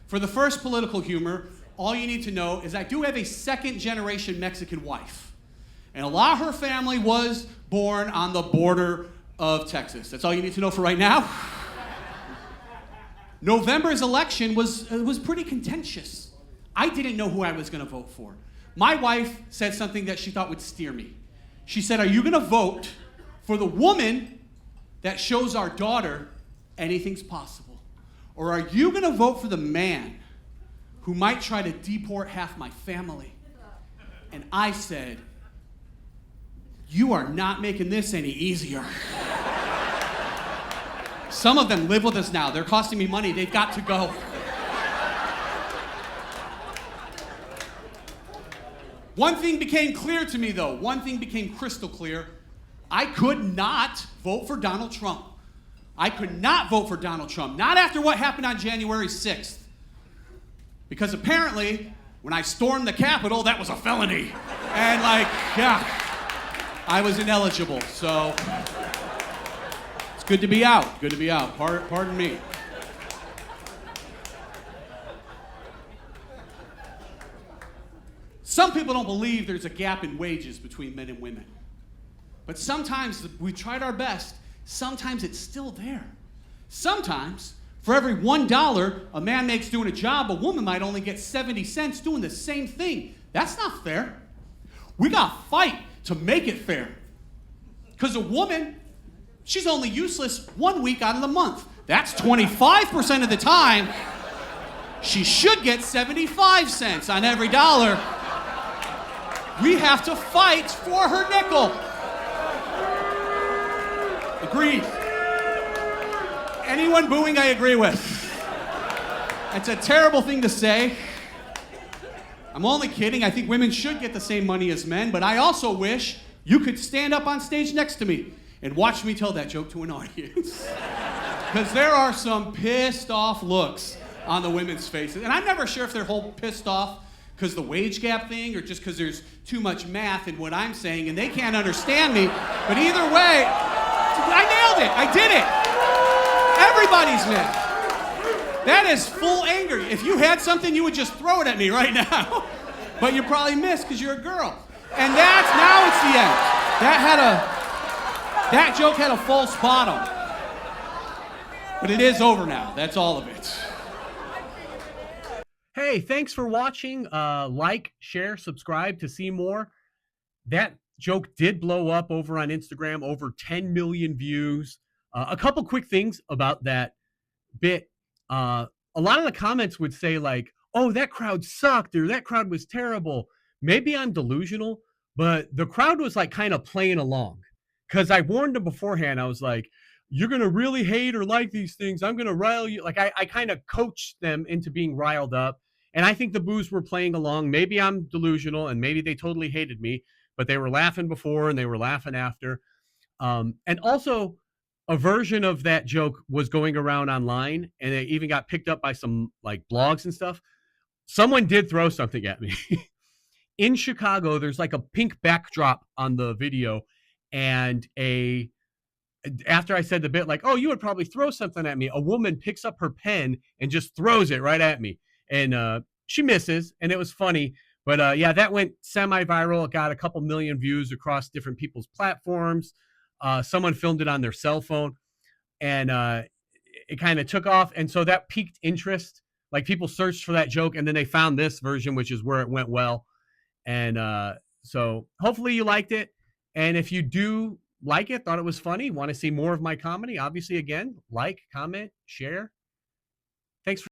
For the first political humor, all you need to know is I do have a second-generation Mexican wife. And a lot of her family was born on the border of Texas. That's all you need to know for right now. November's election was pretty contentious. I didn't know who I was going to vote for. My wife said something that she thought would steer me. She said, are you going to vote for the woman that shows our daughter anything's possible? Or are you going to vote for the man who might try to deport half my family? And I said, you are not making this any easier. Some of them live with us now. They're costing me money. They've got to go. One thing became clear to me, though. One thing became crystal clear. I could not vote for Donald Trump. I could not vote for Donald Trump. Not after what happened on January 6th. Because apparently, when I stormed the Capitol, that was a felony. And I was ineligible. So it's good to be out. Good to be out. Pardon me. Some people don't believe there's a gap in wages between men and women. But sometimes we tried our best. Sometimes it's still there. Sometimes, for every $1 a man makes doing a job, a woman might only get 70 cents doing the same thing. That's not fair. We got to fight to make it fair. Because a woman, she's only useless 1 week out of the month. That's 25% of the time. She should get 75 cents on every dollar. We have to fight for her nickel. Agreed. Anyone booing, I agree with. It's a terrible thing to say. I'm only kidding. I think women should get the same money as men, but I also wish you could stand up on stage next to me and watch me tell that joke to an audience. Because there are some pissed off looks on the women's faces. And I'm never sure if they're whole pissed off because the wage gap thing or just because there's too much math in what I'm saying and they can't understand me. But either way, I nailed it. I did it. Everybody's mad. That is full anger. If you had something, you would just throw it at me right now. But you probably missed because you're a girl. And now it's the end. That joke had a false bottom. But it is over now. That's all of it. Hey, thanks for watching. Like, share, subscribe to see more. That joke did blow up over on Instagram, over 10 million views. A couple quick things about that bit. A lot of the comments would say like, oh, that crowd sucked or that crowd was terrible. Maybe I'm delusional, but the crowd was like kind of playing along. Because I warned them beforehand. I was like, you're going to really hate or like these things. I'm going to rile you. Like I kind of coached them into being riled up. And I think the boos were playing along. Maybe I'm delusional and maybe they totally hated me, but they were laughing before and they were laughing after. And also a version of that joke was going around online and it even got picked up by some like blogs and stuff. Someone did throw something at me. In Chicago, there's like a pink backdrop on the video and after I said the bit like, oh, you would probably throw something at me, a woman picks up her pen and just throws it right at me. And she misses, and it was funny. But yeah, that went semi-viral. It got a couple million views across different people's platforms. Someone filmed it on their cell phone, and it kind of took off. And so that piqued interest. Like people searched for that joke, and then they found this version, which is where it went well. And so hopefully you liked it. And if you do like it, thought it was funny, want to see more of my comedy, obviously, again, like, comment, share. Thanks for